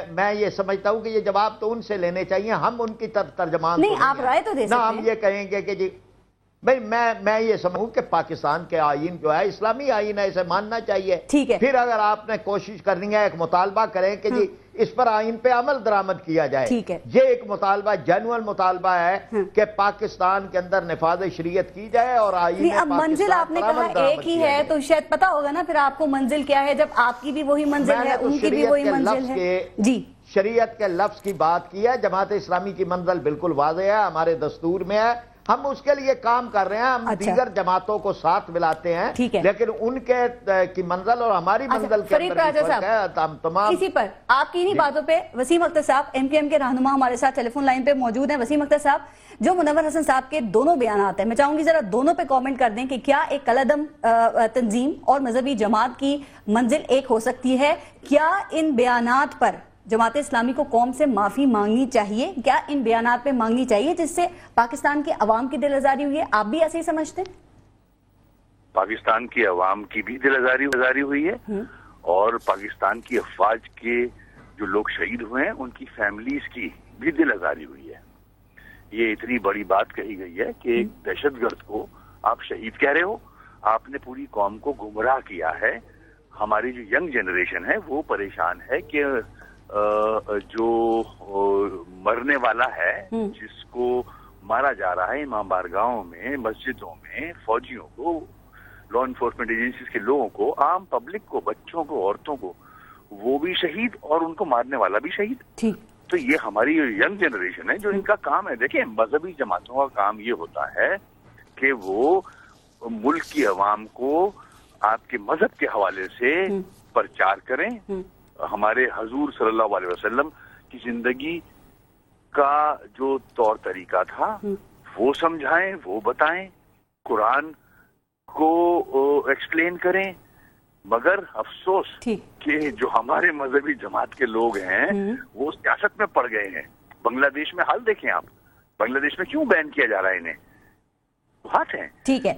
S3: میں یہ سمجھتا ہوں کہ یہ جواب تو ان سے لینے چاہیے، ہم ان کی ترجمان
S2: نہیں. آپ رائے تو دے سکتے ہیں.
S3: ہم یہ کہیں گے کہ جی بھئی میں یہ سمجھوں کہ پاکستان کے آئین جو ہے اسلامی آئین ہے، اسے ماننا چاہیے.
S2: ٹھیک ہے.
S3: پھر اگر آپ نے کوشش کرنی ہے، ایک مطالبہ کریں کہ جی اس پر آئین پہ عمل درآمد کیا جائے.
S2: ٹھیک ہے.
S3: یہ ایک مطالبہ، جینوئن مطالبہ ہے کہ پاکستان کے اندر نفاذ شریعت کی جائے اور آئین
S2: اب منزل آپ نے کہا ایک ہی ہے، تو شاید پتا ہوگا نا پھر آپ کو منزل کیا ہے، جب آپ کی بھی وہی منزل ہے، ان کی بھی وہی منزل ہے. جی
S3: شریعت کے لفظ کی بات کی ہے. جماعت اسلامی کی منزل بالکل واضح ہے، ہمارے دستور میں ہے، ہم اس کے لیے کام کر رہے ہیں. ہم دیگر جماعتوں کو ساتھ ملاتے ہیں، لیکن ان کی منزل اور ہماری منزل کے اندر فرق ہے. ہم تمام
S2: اسی پر آپ کی انہی باتوں پہ وسیم اختر صاحب ایم کیو ایم کے رہنما ہمارے ساتھ ٹیلی فون لائن پہ موجود ہیں. وسیم اختر صاحب، جو منور حسن صاحب کے دونوں بیانات ہیں، میں چاہوں گی ذرا دونوں پہ کامنٹ کر دیں کہ کیا ایک کالعدم تنظیم اور مذہبی جماعت کی منزل ایک ہو سکتی ہے؟ کیا ان بیانات پر جماعت اسلامی کو قوم سے معافی مانگنی چاہیے؟ کیا ان بیانات پہ مانگنی چاہیے جس سے پاکستان کے عوام کی دل آزاری ہوئی ہے؟ آپ بھی ایسے ہی سمجھتے ہیں؟
S6: پاکستان کی عوام کی بھی دل آزاری ہوئی ہے، اور پاکستان کی افواج کے جو لوگ شہید ہوئے ہیں ان کی فیملیز کی بھی دل آزاری ہوئی ہے. یہ اتنی بڑی بات کہی گئی ہے کہ ایک دہشت گرد کو آپ شہید کہہ رہے ہو. آپ نے پوری قوم کو گمراہ کیا ہے. ہماری جو ینگ جنریشن ہے وہ پریشان ہے کہ جو مرنے والا ہے, جس کو مارا جا رہا ہے امام بارگاہوں میں, مسجدوں میں, فوجیوں کو, لا انفورسمنٹ ایجنسیز کے لوگوں کو, عام پبلک کو, بچوں کو, عورتوں کو, وہ بھی شہید اور ان کو مارنے والا بھی شہید. تو یہ ہماری ینگ جنریشن ہے جو ان کا کام ہے. دیکھیں, مذہبی جماعتوں کا کام یہ ہوتا ہے کہ وہ ملک کی عوام کو آپ کے مذہب کے حوالے سے پرچار کریں, ہمارے حضور صلی اللہ علیہ وسلم کی زندگی کا جو طور طریقہ تھا وہ سمجھائیں, وہ بتائیں, قرآن کو ایکسپلین کریں. مگر افسوس کہ جو ہمارے مذہبی جماعت کے لوگ ہیں وہ سیاست میں پڑ گئے ہیں. بنگلہ دیش میں حال دیکھیں آپ, بنگلہ دیش میں کیوں بین کیا جا رہا ہے انہیں؟ بات ہے. ٹھیک ہے,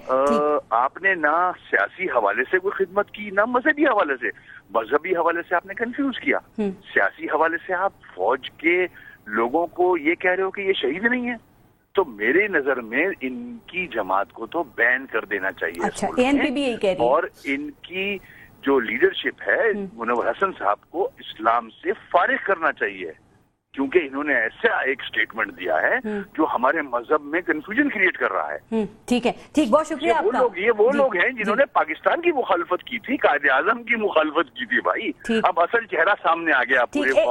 S6: آپ نے نہ سیاسی حوالے سے کوئی خدمت کی نہ مذہبی حوالے سے. مذہبی حوالے سے آپ نے کنفیوز کیا, سیاسی حوالے سے آپ فوج کے لوگوں کو یہ کہہ رہے ہو کہ یہ شہید نہیں ہے. تو میرے نظر میں ان کی جماعت کو تو بین کر دینا چاہیے. اور ان کی جو لیڈرشپ ہے منور حسن صاحب کو اسلام سے فارغ کرنا چاہیے, کیونکہ انہوں نے ایسا ایک سٹیٹمنٹ دیا ہے جو ہمارے مذہب میں کنفیوژن کریٹ کر رہا ہے.
S2: ٹھیک ہے, ٹھیک, بہت شکریہ آپ کا.
S6: یہ وہ لوگ ہیں جنہوں نے پاکستان کی مخالفت کی تھی, قائد اعظم کی مخالفت کی تھی. بھائی اب اصل چہرہ سامنے آ گیا.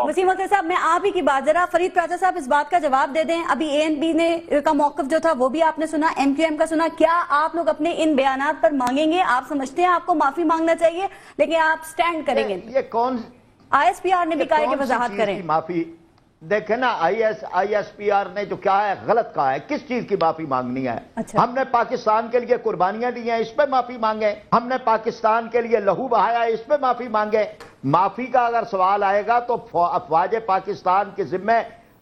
S2: وسیم اختر صاحب, میں آپ ہی کی بات, ذرا فرید پراچا صاحب اس بات کا جواب دے دیں. ابھی ANP نے کا موقف جو تھا وہ بھی آپ نے سنا, MQM کا سنا. کیا آپ لوگ اپنے ان بیانات پر مانگیں گے؟ آپ سمجھتے ہیں آپ کو معافی مانگنا چاہیے لیکن آپ سٹینڈ کریں گے؟
S3: یہ کون
S2: ISPR نے بھی کہا ہے کہ وضاحت کریں.
S3: معافی دیکھیں نا, ISPR نے جو کیا ہے غلط کہا ہے. کس چیز کی معافی مانگنی ہے؟ ہم نے پاکستان کے لیے قربانیاں دی ہیں, اس پہ معافی مانگے. ہم نے پاکستان کے لیے لہو بہایا, اس پہ معافی مانگے. معافی کا اگر سوال آئے گا تو افواج پاکستان کے ذمہ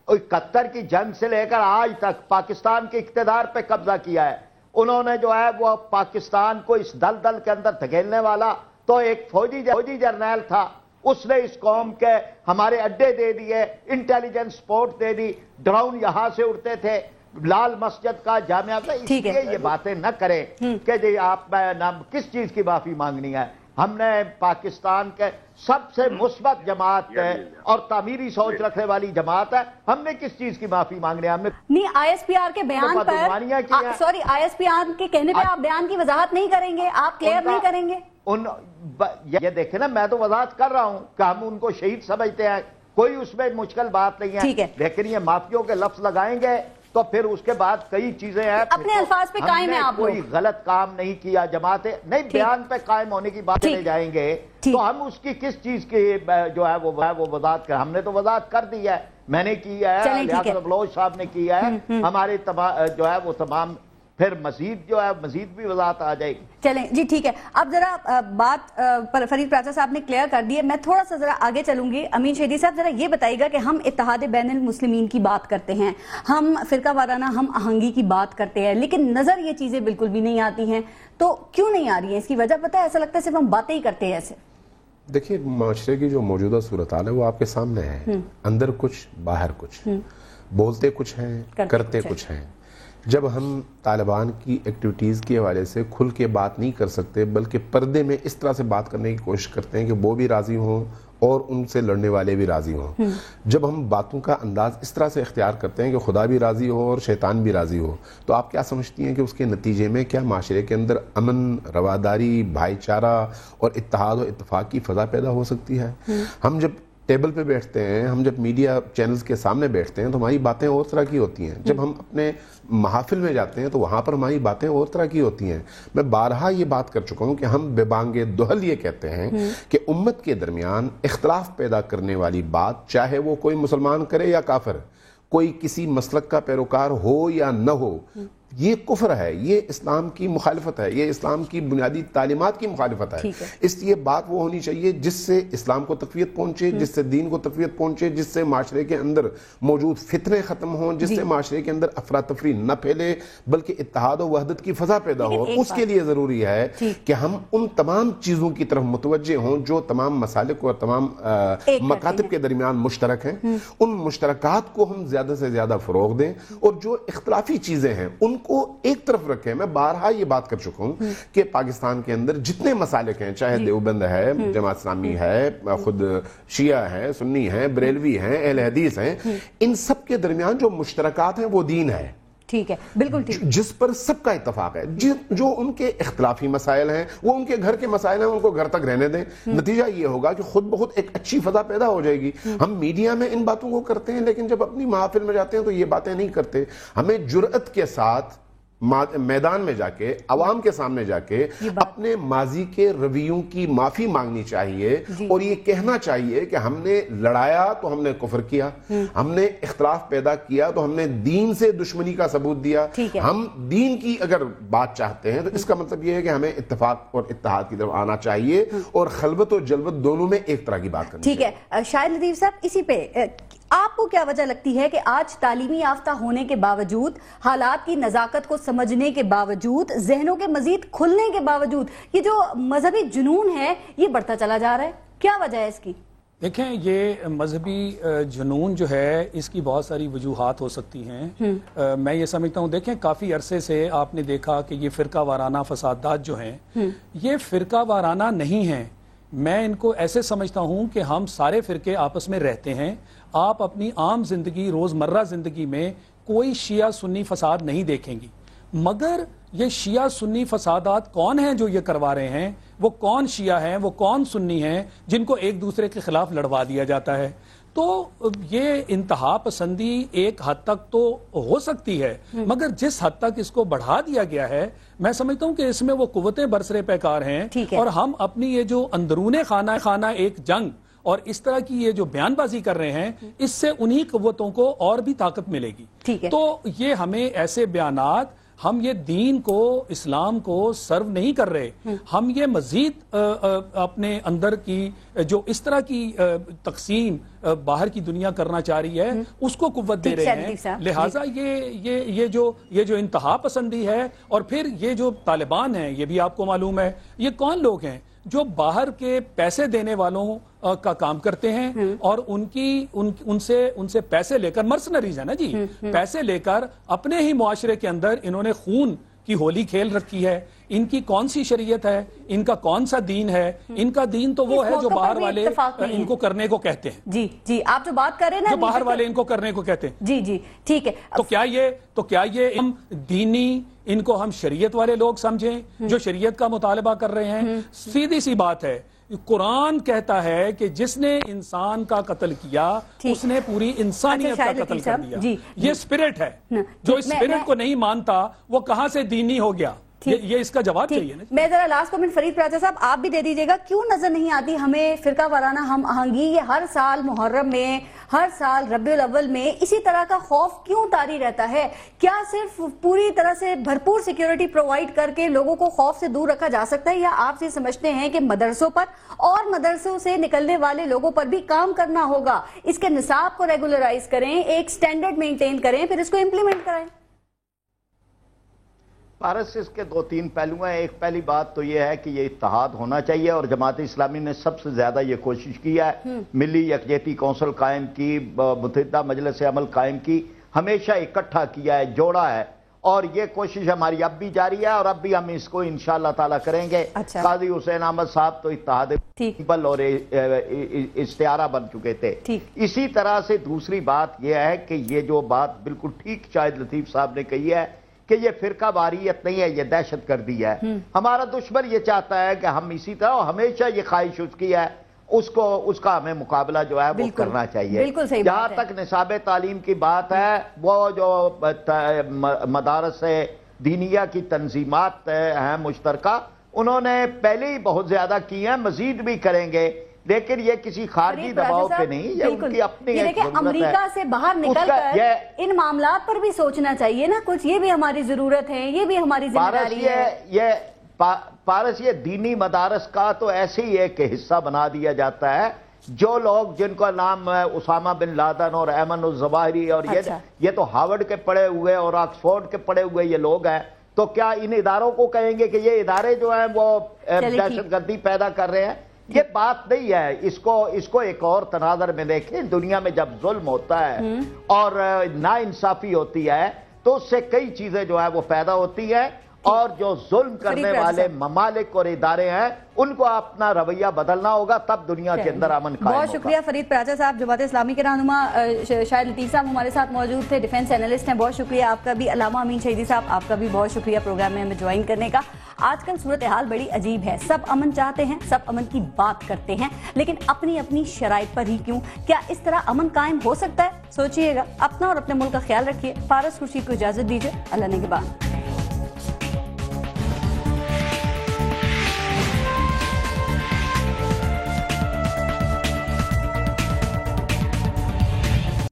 S3: 71 کی جنگ سے لے کر آج تک پاکستان کے اقتدار پہ قبضہ کیا ہے. انہوں نے جو ہے وہ پاکستان کو اس دلدل کے اندر دھکیلنے والا تو ایک فوجی جرنیل تھا. اس نے اس قوم کے ہمارے اڈے دے دیے, انٹیلیجنس سپورٹ دے دی, ڈرون یہاں سے اڑتے تھے, لال مسجد کا جامعہ. اس لیے یہ باتیں نہ کریں کہ جی آپ کس چیز کی معافی مانگنی ہے. ہم نے پاکستان کے سب سے مثبت جماعت ہے اور تعمیری سوچ رکھنے والی جماعت ہے, ہم نے کس چیز کی معافی مانگنی ہے؟ ہم نے
S2: نہیں, ISPR کے بیان پر, سوری, ISPR کے کہنے پہ آپ بیان کی وضاحت نہیں کریں گے, آپ کلیئر نہیں کریں گے؟
S3: یہ دیکھیں نا, میں تو وضاحت کر رہا ہوں کہ ہم ان کو شہید سمجھتے ہیں, کوئی اس میں مشکل بات نہیں ہے. لیکن یہ مافیوں کے لفظ لگائیں گے تو پھر اس کے بعد کئی چیزیں ہیں.
S2: اپنے الفاظ پہ قائم ہیں آپ,
S3: کوئی غلط کام نہیں کیا, جماعتیں نہیں, بیان پہ قائم ہونے کی بات لے جائیں گے تو ہم اس کی کس چیز کی جو ہے وہ وضاحت کر. ہم نے تو وضاحت کر دی ہے, میں نے کی ہے, لیاقت بلوچ صاحب نے کیا ہے, ہمارے جو ہے وہ تمام, پھر مزید جو ہے مزید بھی وضاحت آ جائے گی.
S2: چلیں جی, ٹھیک ہے. اب ذرا بات فرید پراچا صاحب نے کلیئر کر دی ہے, میں تھوڑا سا ذرا آگے چلوں گی. امین شہیدی صاحب, ذرا یہ بتائیے گا کہ ہم اتحاد بین المسلمین کی بات کرتے ہیں, ہم فرقہ وارانہ ہم آہنگی کی بات کرتے ہیں, لیکن نظر یہ چیزیں بالکل بھی نہیں آتی ہیں. تو کیوں نہیں آ رہی ہیں؟ اس کی وجہ پتہ ہے, ایسا لگتا ہے صرف ہم باتیں ہی کرتے ہیں ایسے.
S1: دیکھیے, معاشرے کی جو موجودہ صورتحال ہے وہ آپ کے سامنے ہے, اندر کچھ باہر کچھ, بولتے کچھ ہیں, کرتے کچھ ہیں. جب ہم طالبان کی ایکٹیویٹیز کے حوالے سے کھل کے بات نہیں کر سکتے بلکہ پردے میں اس طرح سے بات کرنے کی کوشش کرتے ہیں کہ وہ بھی راضی ہوں اور ان سے لڑنے والے بھی راضی ہوں, جب ہم باتوں کا انداز اس طرح سے اختیار کرتے ہیں کہ خدا بھی راضی ہو اور شیطان بھی راضی ہو, تو آپ کیا سمجھتی ہیں کہ اس کے نتیجے میں کیا معاشرے کے اندر امن, رواداری, بھائی چارہ اور اتحاد و اتفاق کی فضا پیدا ہو سکتی ہے؟ ہم جب ٹیبل پہ بیٹھتے ہیں, ہم جب میڈیا چینلز کے سامنے بیٹھتے ہیں تو ہماری باتیں اور طرح کی ہوتی ہیں. جب ہم اپنے محافل میں جاتے ہیں تو وہاں پر ہماری باتیں اور طرح کی ہوتی ہیں. میں بارہا یہ بات کر چکا ہوں کہ ہم بے بانگ دہل یہ کہتے ہیں کہ امت کے درمیان اختلاف پیدا کرنے والی بات, چاہے وہ کوئی مسلمان کرے یا کافر, کوئی کسی مسلک کا پیروکار ہو یا نہ ہو, یہ کفر ہے، یہ اسلام کی مخالفت ہے، یہ اسلام کی بنیادی تعلیمات کی مخالفت ہے۔ اس لیے بات وہ ہونی چاہیے جس سے اسلام کو تقویت پہنچے، جس سے دین کو تقویت پہنچے، جس سے معاشرے کے اندر موجود فتنے ختم ہوں، جس سے معاشرے کے اندر افراتفری نہ پھیلے بلکہ اتحاد و وحدت کی فضا پیدا ہو۔ اس کے لیے ضروری ہے کہ ہم ان تمام چیزوں کی طرف متوجہ ہوں جو تمام مسالک اور تمام مکاتب کے درمیان مشترک ہیں، ان مشترکات کو ہم زیادہ سے زیادہ فروغ دیں، اور جو اختلافی چیزیں ہیں ان کو ایک طرف رکھیں۔ میں بارہا یہ بات کر چکا ہوں کہ پاکستان کے اندر جتنے مسالک ہیں، چاہے دیوبند ہے، جماعت اسلامی ہے، خود شیعہ ہے، سنی ہے، بریلوی ہیں، اہل حدیث ہیں، ان سب کے درمیان جو مشترکات ہیں وہ دین ہے۔
S2: ٹھیک ہے، بالکل ٹھیک،
S1: جس پر سب کا اتفاق ہے۔ جو ان کے اختلافی مسائل ہیں وہ ان کے گھر کے مسائل ہیں، ان کو گھر تک رہنے دیں۔ نتیجہ یہ ہوگا کہ خود بخود ایک اچھی فضا پیدا ہو جائے گی۔ ہم میڈیا میں ان باتوں کو کرتے ہیں لیکن جب اپنی محافل میں جاتے ہیں تو یہ باتیں نہیں کرتے۔ ہمیں جرأت کے ساتھ میدان میں جا کے، عوام کے سامنے جا کے اپنے ماضی کے رویوں کی معافی مانگنی چاہیے، اور یہ کہنا چاہیے کہ ہم نے لڑایا تو ہم نے کفر کیا، ہم نے اختلاف پیدا کیا تو ہم نے دین سے دشمنی کا ثبوت دیا۔ ہم دین کی اگر بات چاہتے ہیں تو اس کا مطلب یہ ہے کہ ہمیں اتفاق اور اتحاد کی طرف آنا چاہیے، اور خلوت و جلوت دونوں میں ایک طرح کی بات کرنی چاہیے۔
S2: ٹھیک ہے، شاہد لطیف صاحب، اسی پہ آپ کو کیا وجہ لگتی ہے کہ آج تعلیمی یافتہ ہونے کے باوجود، حالات کی نزاکت کو سمجھنے کے باوجود، ذہنوں کے مزید کھلنے کے باوجود، یہ جو مذہبی جنون ہے یہ بڑھتا چلا جا رہا ہے؟ کیا وجہ ہے اس کی؟
S4: دیکھیں، یہ مذہبی جنون جو ہے اس کی بہت ساری وجوہات ہو سکتی ہیں۔ میں یہ سمجھتا ہوں، دیکھیں کافی عرصے سے آپ نے دیکھا کہ یہ فرقہ وارانہ فسادات جو ہیں یہ فرقہ وارانہ نہیں ہیں۔ میں ان کو ایسے سمجھتا ہوں کہ ہم سارے فرقے آپس میں رہتے ہیں۔ آپ اپنی عام زندگی، روزمرہ زندگی میں کوئی شیعہ سنی فساد نہیں دیکھیں گی، مگر یہ شیعہ سنی فسادات کون ہیں جو یہ کروا رہے ہیں؟ وہ کون شیعہ ہیں، وہ کون سنی ہیں جن کو ایک دوسرے کے خلاف لڑوا دیا جاتا ہے؟ تو یہ انتہا پسندی ایک حد تک تو ہو سکتی ہے، مگر جس حد تک اس کو بڑھا دیا گیا ہے، میں سمجھتا ہوں کہ اس میں وہ قوتیں برسرے پیکار ہیں، اور ہم اپنی یہ جو اندرون خانہ ایک جنگ اور اس طرح کی یہ جو بیان بازی کر رہے ہیں، اس سے انہی قوتوں کو اور بھی طاقت ملے گی۔ تو یہ ہمیں ایسے بیانات، ہم یہ دین کو، اسلام کو سرو نہیں کر رہے، ہم یہ مزید اپنے اندر کی جو اس طرح کی تقسیم باہر کی دنیا کرنا چاہ رہی ہے اس کو قوت دے رہے ہیں۔ لہٰذا یہ جو انتہا پسندی ہے، اور پھر یہ جو طالبان ہیں، یہ بھی آپ کو معلوم ہے یہ کون لوگ ہیں جو باہر کے پیسے دینے والوں کا کام کرتے ہیں، اور ان سے پیسے لے کر، مرسنریز ہیں نا جی، پیسے لے کر اپنے ہی معاشرے کے اندر انہوں نے خون کی ہولی کھیل رکھی ہے۔ ان کی کون سی شریعت ہے، ان کا کون سا دین ہے؟ ان کا دین تو وہ ہے جو باہر والے ان کو کرنے کو کہتے ہیں۔
S2: جی آپ جو بات کر رہے ہیں نا،
S4: جو باہر والے ان کو کرنے کو کہتے ہیں۔
S2: جی ٹھیک ہے۔
S4: تو کیا یہ ہم دینی، ان کو ہم شریعت والے لوگ سمجھیں جو شریعت کا مطالبہ کر رہے ہیں؟ سیدھی سی بات ہے، قرآن کہتا ہے کہ جس نے انسان کا قتل کیا اس نے پوری انسانیت کا قتل کر دیا۔ یہ سپرٹ ہے، جو اس سپرٹ کو نہیں مانتا وہ کہاں سے دینی ہو گیا؟ یہ اس کا جواب چاہیے نا۔
S2: میں ذرا لاسٹ کمنٹ فرید پراچا صاحب آپ بھی دے دیجئے گا، کیوں نظر نہیں آتی ہمیں فرقہ وارانہ ہم آہنگی؟ یہ ہر سال محرم میں، ہر سال ربیع الاول میں اسی طرح کا خوف کیوں طاری رہتا ہے؟ کیا صرف پوری طرح سے بھرپور سیکیورٹی پرووائڈ کر کے لوگوں کو خوف سے دور رکھا جا سکتا ہے، یا آپ یہ سمجھتے ہیں کہ مدرسوں پر اور مدرسوں سے نکلنے والے لوگوں پر بھی کام کرنا ہوگا؟ اس کے نصاب کو ریگولرائز کریں، ایک سٹینڈرڈ مینٹین کریں، پھر اس کو امپلیمنٹ کرائیں۔
S3: پارس، اس کے 2-3 پہلو ہیں۔ ایک پہلی بات تو یہ ہے کہ یہ اتحاد ہونا چاہیے، اور جماعت اسلامی نے سب سے زیادہ یہ کوشش کی ہے، ملی یکجہتی کونسل قائم کی، متحدہ مجلس عمل قائم کی، ہمیشہ اکٹھا کیا ہے، جوڑا ہے، اور یہ کوشش ہماری اب بھی جاری ہے، اور اب بھی ہم اس کو انشاءاللہ تعالیٰ کریں گے۔ قاضی حسین احمد صاحب تو اتحاد بل اور استعارہ بن چکے تھے۔ اسی طرح سے دوسری بات یہ ہے کہ یہ جو بات بالکل ٹھیک شاہد لطیف صاحب نے کہی ہے کہ یہ فرقہ واریت نہیں ہے، یہ دہشت گردی ہے۔ ہمارا دشمن یہ چاہتا ہے کہ ہم اسی طرح، ہمیشہ یہ خواہش اس کی ہے، اس کا ہمیں مقابلہ جو ہے وہ کرنا چاہیے۔ جہاں تک نصاب تعلیم کی بات ہے، وہ جو مدارس دینیہ کی تنظیمات ہیں مشترکہ، انہوں نے پہلے ہی بہت زیادہ کی ہیں، مزید بھی کریں گے، لیکن یہ کسی خارجی دباؤ پہ نہیں، یہ ان کی اپنی ایک ضرورت ہے۔
S2: امریکہ سے باہر نکل کر ان معاملات پر بھی سوچنا چاہیے نا کچھ، یہ بھی ہماری ضرورت ہے، یہ بھی ہماری ذمہ داری ہے۔
S3: پارس یہ دینی مدارس کا تو ایسے ہی ایک حصہ بنا دیا جاتا ہے، جو لوگ جن کا نام اسامہ بن لادن اور ایمن الظواہری اور یہ تو ہارورڈ کے پڑھے ہوئے اور آکسفورڈ کے پڑھے ہوئے یہ لوگ ہیں، تو کیا ان اداروں کو کہیں گے کہ یہ ادارے جو ہیں وہ دہشت گردی پیدا کر رہے ہیں؟ یہ بات نہیں ہے۔ اس کو ایک اور تناظر میں دیکھیں، دنیا میں جب ظلم ہوتا ہے اور ناانصافی ہوتی ہے تو اس سے کئی چیزیں جو ہے وہ پیدا ہوتی ہیں، اور جو ظلم کرنے والے ممالک اور ادارے ہیں ان کو اپنا رویہ بدلنا ہوگا، تب دنیا کے اندر امن قائم ہوگا۔
S2: بہت شکریہ فرید پراچا صاحب، جماعت اسلامی کے رہنما شاہد لطیف صاحب ہمارے ساتھ موجود تھے، ڈیفنس اینالسٹ ہیں، بہت شکریہ آپ کا بھی۔ علامہ امین شہیدی صاحب آپ کا بھی بہت شکریہ پروگرام میں ہمیں جوائن کرنے کا۔ آج کل صورتحال بڑی عجیب ہے، سب امن چاہتے ہیں، سب امن کی بات کرتے ہیں، لیکن اپنی اپنی شرائط پر ہی کیوں؟ کیا اس طرح امن قائم ہو سکتا ہے؟ سوچئے گا، اپنا اور اپنے ملک کا خیال رکھیے۔ پارس خورشید کو اجازت دیجیے، اللہ نگہبان۔